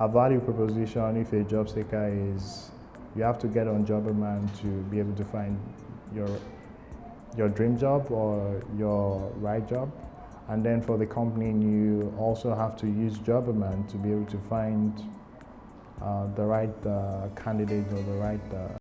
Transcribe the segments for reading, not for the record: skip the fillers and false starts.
our value proposition, if a job seeker, is you have to get on Jobberman to be able to find your dream job or your right job. And then for the company, you also have to use Jobberman to be able to find the right candidate or the right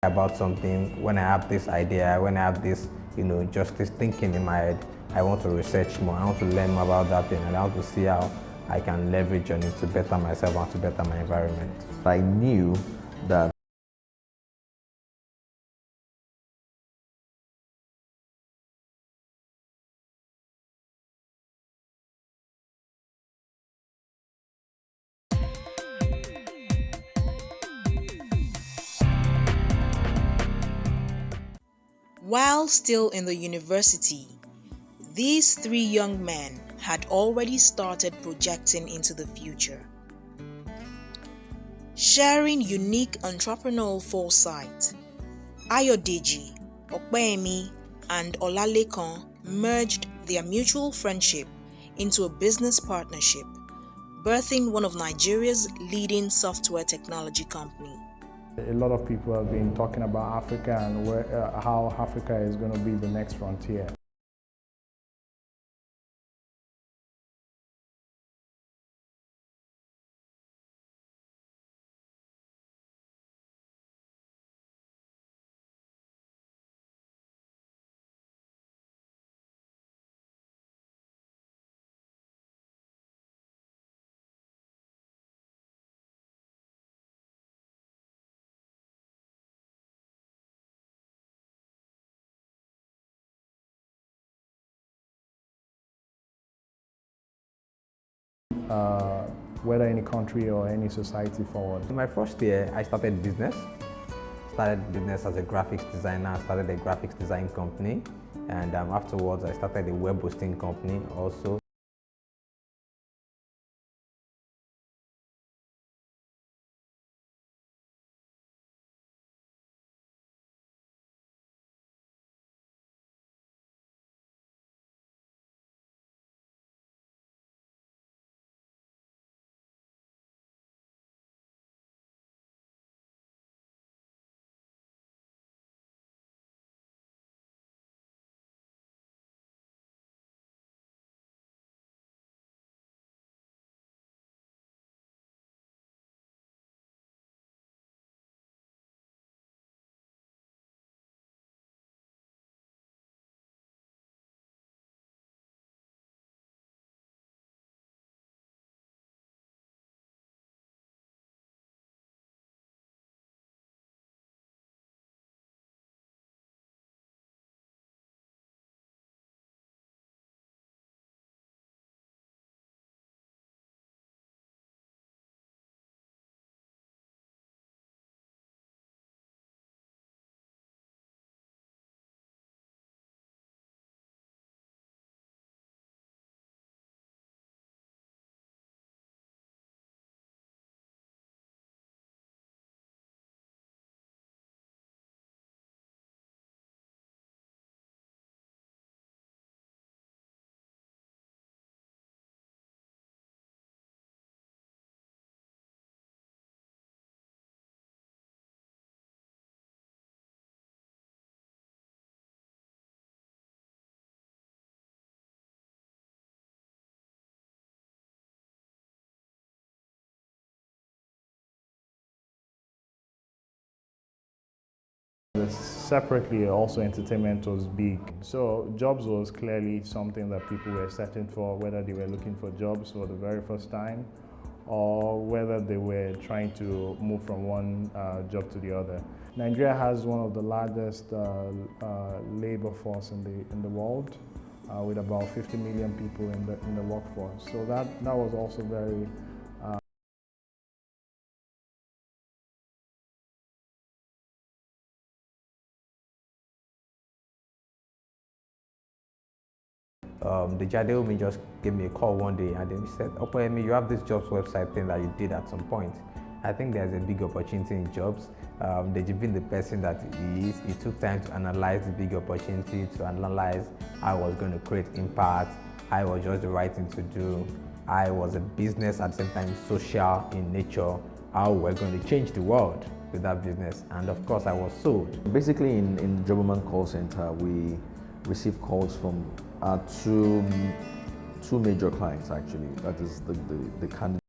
about something. When I have this idea, when I have this, just this thinking in my head, I want to research more, I want to learn more about that thing, and I want to see how I can leverage on it to better myself and to better my environment. I knew that While still in the university, these three young men had already started projecting into the future. Sharing unique entrepreneurial foresight, Ayodeji, Okpeyemi, and Olalekan merged their mutual friendship into a business partnership, birthing one of Nigeria's leading software technology companies. A lot of people have been talking about Africa and how Africa is going to be the next frontier. Whether any country or any society forward. in my first year, I started business. Started business as a graphics designer, started a graphics design company, and afterwards I started a web hosting company also. Separately, also entertainment was big. So jobs was clearly something that people were searching for, whether they were looking for jobs for the very first time or whether they were trying to move from one job to the other. Nigeria has one of the largest labor force in the world, with about 50 million people in the workforce. So that was also very the Jadeo just gave me a call one day and then he said, Opeyemi, you have this jobs website thing that you did at some point. I think there's a big opportunity in jobs. They've been the person that he is. He took time to analyze the big opportunity, to analyze how I was going to create impact, how it was just the right thing to do. I was a business at the same time social in nature, how we're going to change the world with that business. And of course, I was sold. Basically, in Jobberman call center, we receive calls from two major clients actually. That is the candidate.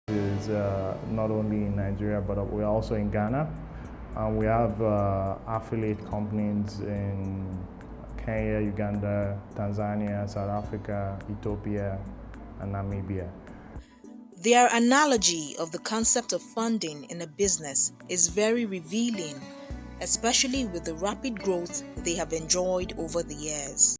Is not only in Nigeria, but we're also in Ghana. We have affiliate companies in Kenya, Uganda, Tanzania, South Africa, Ethiopia, and Namibia. Their analogy of the concept of funding in a business is very revealing, especially with the rapid growth they have enjoyed over the years.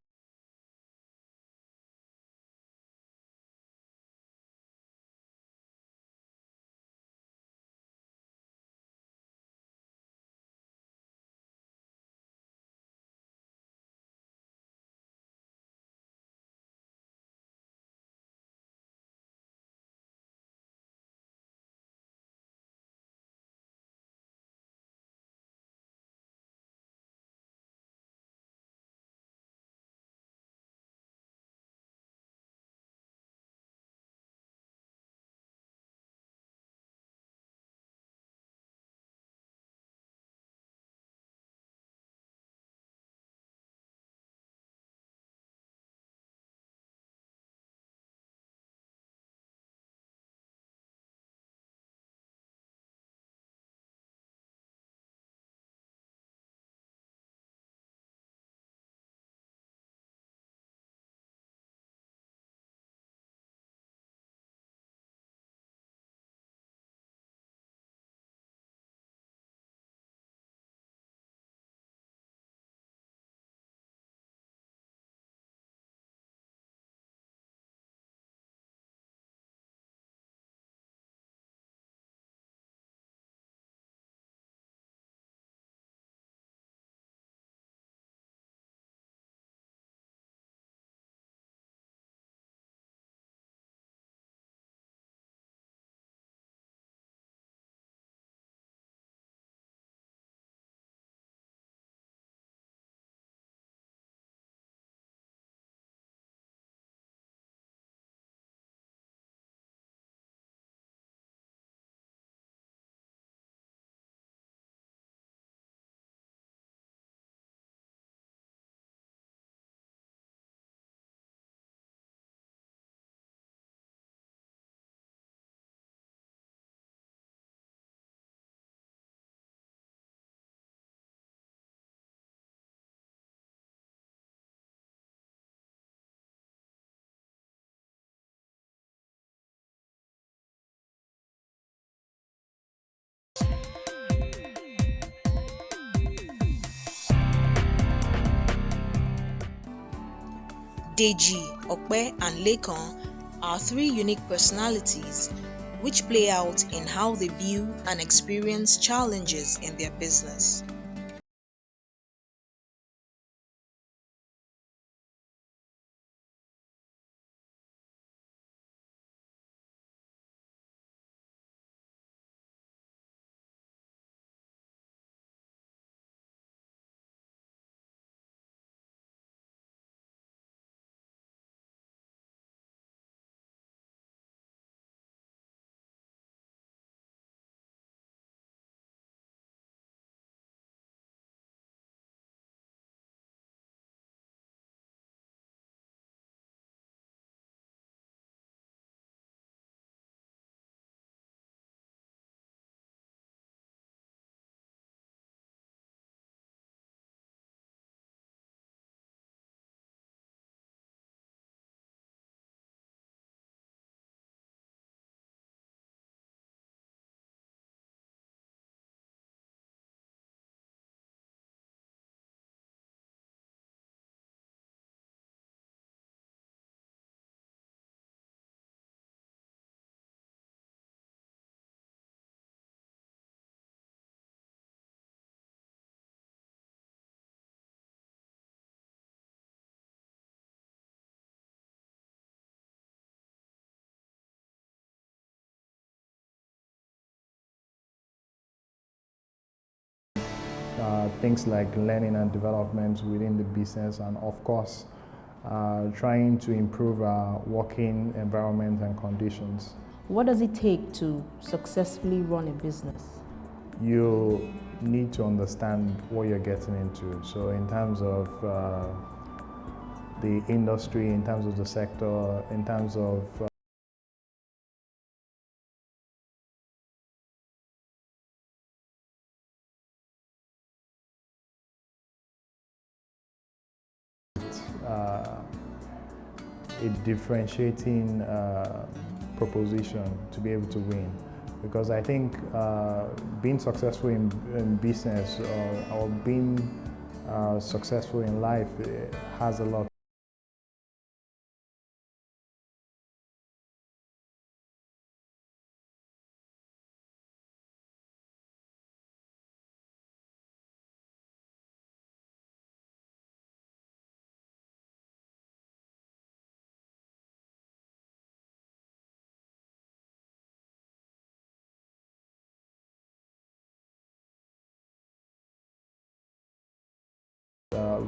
Deji, Okpe, and Lekan are three unique personalities which play out in how they view and experience challenges in their business. Things like learning and development within the business, and of course, trying to improve our working environment and conditions. What does it take to successfully run a business? You need to understand what you're getting into. So in terms of the industry, in terms of the sector, in terms of a differentiating proposition to be able to win. Because I think being successful in business or being successful in life has a lot.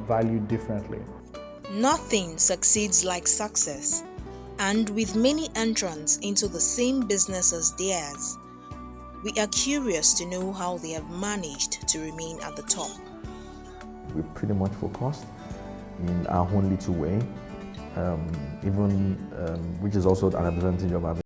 Valued differently. Nothing succeeds like success, and with many entrants into the same business as theirs, we are curious to know how they have managed to remain at the top. We're pretty much focused in our own little way, which is also an advantage of having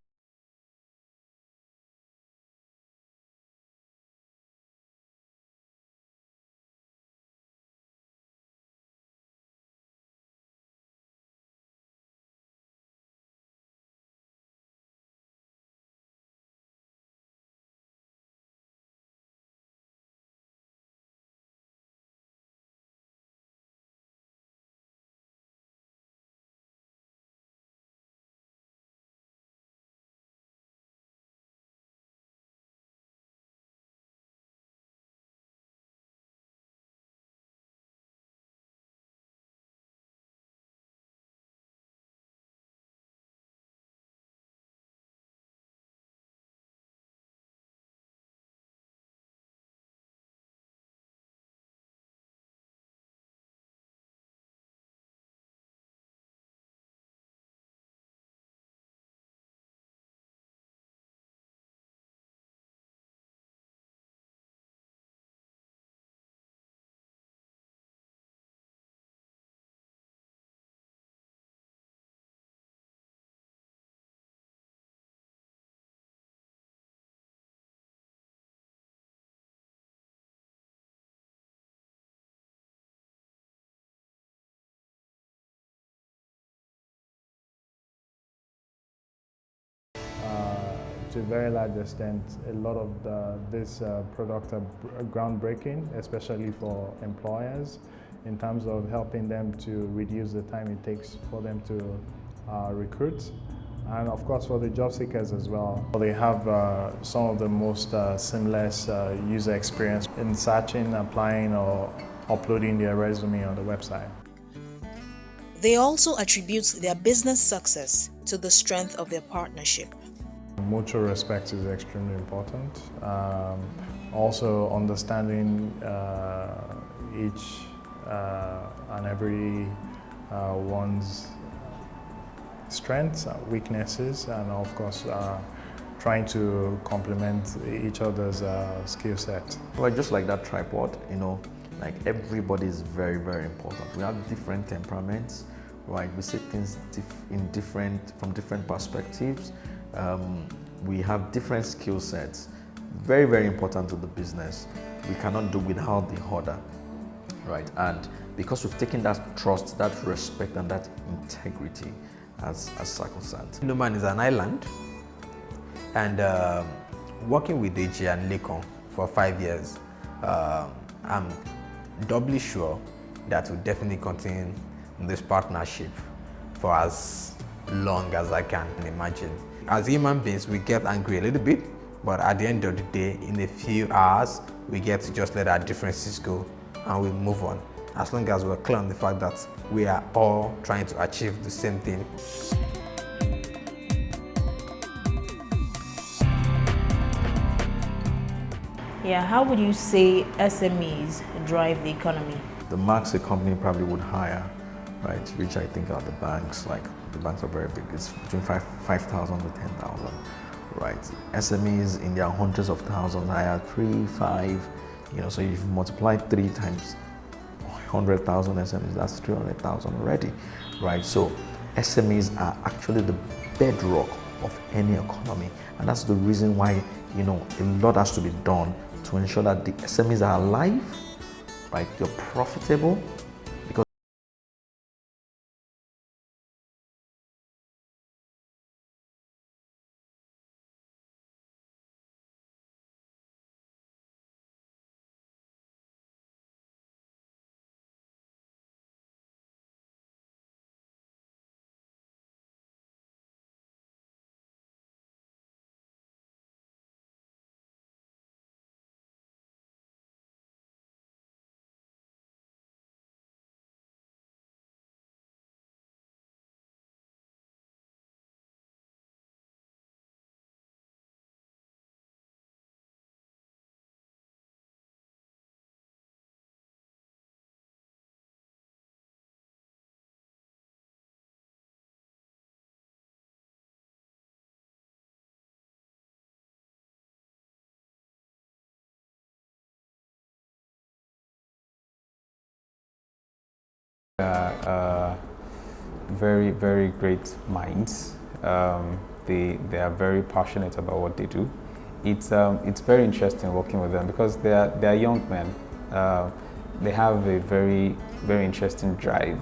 to a very large extent, a lot of this products are groundbreaking, especially for employers. in terms of helping them to reduce the time it takes for them to recruit. And of course for the job seekers as well. They have some of the most seamless user experience in searching, applying or uploading their resume on the website. They also attribute their business success to the strength of their partnership. Mutual respect is extremely important. Also understanding each and every one's strengths, weaknesses, and of course trying to complement each other's skill set. Well, just like that tripod, you know, like everybody is very, very important. We have different temperaments, right? We see things from different perspectives. We have different skill sets. Very, very important to the business. We cannot do without the other, right? And because we've taken that trust, that respect, and that integrity as sacrosanct. Jobberman is an island, and working with AJ and Lekon for 5 years, I'm doubly sure that we'll definitely continue this partnership for as long as I can imagine. As human beings, we get angry a little bit, but at the end of the day, in a few hours, we get to just let our differences go and we move on. As long as we're clear on the fact that we are all trying to achieve the same thing. Yeah, how would you say SMEs drive the economy? The max a company probably would hire, right, which I think are the banks. Like the banks are very big. It's between 5,000 to 10,000, right? SMEs in their hundreds of thousands hire 3, 5, you know. So if you multiply 3 times 100,000 SMEs, that's 300,000 already, right? So SMEs are actually the bedrock of any economy, and that's the reason why, you know, a lot has to be done to ensure that the SMEs are alive, right? They're profitable, because Very, very great minds. They are very passionate about what they do. It's very interesting working with them because they are young men. They have a very, very interesting drive.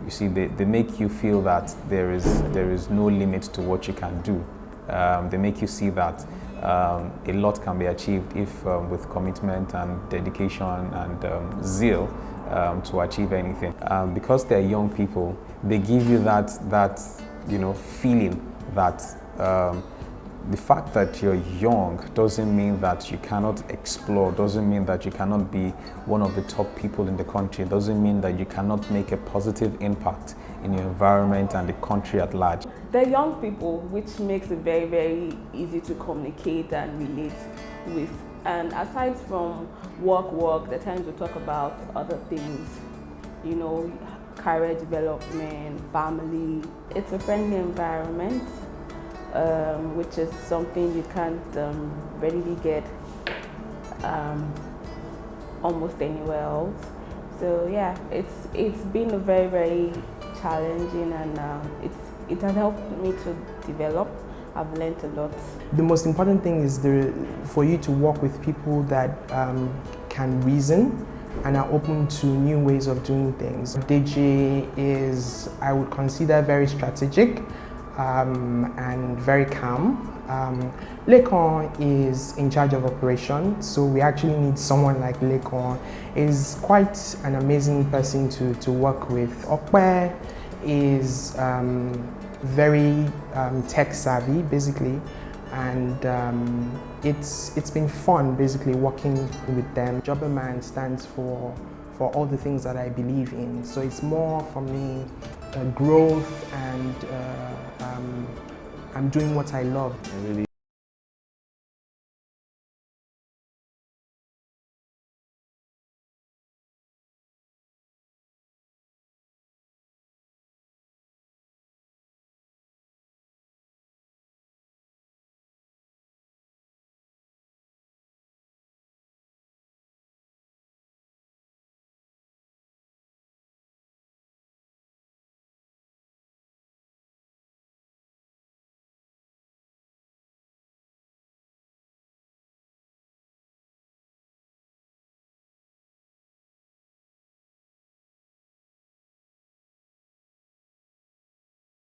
You see, they make you feel that there is no limit to what you can do. They make you see that a lot can be achieved if with commitment and dedication and zeal to achieve anything. Because they're young people, they give you that feeling that the fact that you're young doesn't mean that you cannot explore, doesn't mean that you cannot be one of the top people in the country, doesn't mean that you cannot make a positive impact in your environment and the country at large. They're young people, which makes it very, very easy to communicate and relate with. And aside from work, the times we talk about other things, you know, career development, family. It's a friendly environment, which is something you can't readily get almost anywhere else. So yeah, it's been a very, very challenging, and it has helped me to develop. I've learned a lot. The most important thing is for you to work with people that can reason and are open to new ways of doing things. DJ is, I would consider, very strategic and very calm. Lekon is in charge of operations, so we actually need someone like Lekon. Is quite an amazing person to work with. Okwe is very tech savvy, basically, and it's been fun basically working with them. Jobberman stands for all the things that I believe in, so it's more for me growth, and I'm doing what I love.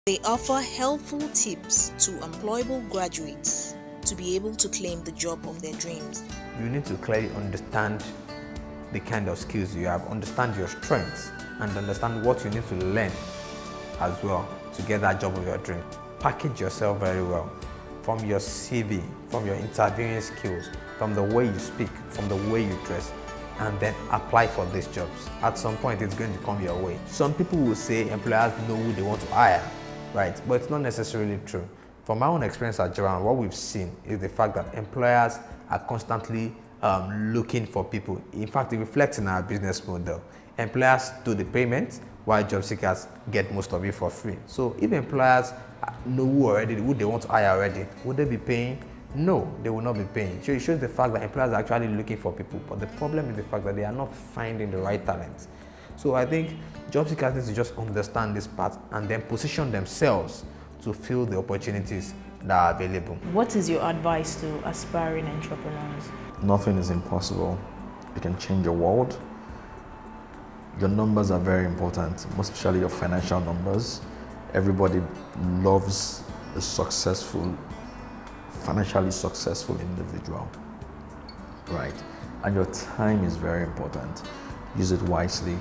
They offer helpful tips to employable graduates to be able to claim the job of their dreams. You need to clearly understand the kind of skills you have, understand your strengths, and understand what you need to learn as well to get that job of your dream. Package yourself very well, from your CV, from your interviewing skills, from the way you speak, from the way you dress, and then apply for these jobs. At some point, it's going to come your way. Some people will say employers know who they want to hire, right? But it's not necessarily true. From my own experience at Jobberman, what we've seen is the fact that employers are constantly looking for people. In fact, it reflects in our business model. Employers do the payment, while job seekers get most of it for free. So if employers know who they want to hire already, would they be paying? No, they will not be paying. So it shows the fact that employers are actually looking for people, but the problem is the fact that they are not finding the right talent. So I think job seekers need to just understand this part and then position themselves to fill the opportunities that are available. What is your advice to aspiring entrepreneurs? Nothing is impossible. You can change your world. Your numbers are very important, most especially your financial numbers. Everybody loves a financially successful individual, right? And your time is very important. Use it wisely.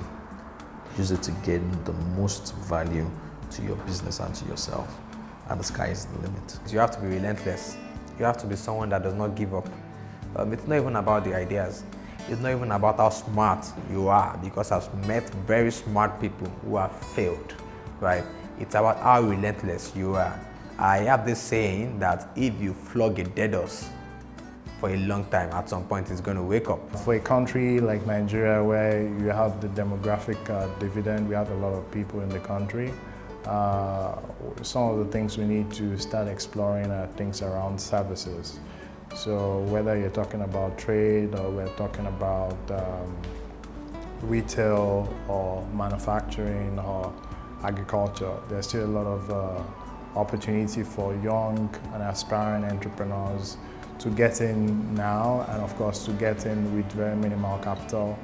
Use it to gain the most value to your business and to yourself. And the sky is the limit. You have to be relentless. You have to be someone that does not give up. It's not even about the ideas. It's not even about how smart you are, because I've met very smart people who have failed, right? It's about how relentless you are. I have this saying that if you flog a dead horse for a long time, at some point it's going to wake up. For a country like Nigeria, where you have the demographic dividend, we have a lot of people in the country. Some of the things we need to start exploring are things around services. So whether you're talking about trade, or we're talking about retail or manufacturing or agriculture, there's still a lot of opportunity for young and aspiring entrepreneurs to get in now, and of course to get in with very minimal capital,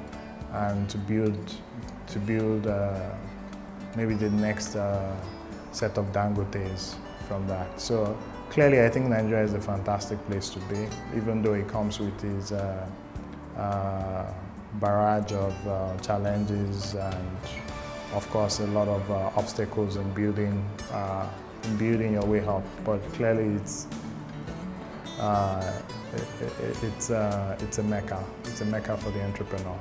and to build maybe the next set of Dangotes from that. So clearly I think Nigeria is a fantastic place to be, even though it comes with its barrage of challenges and of course a lot of obstacles in building your way up. But clearly it's a mecca. It's a mecca for the entrepreneur.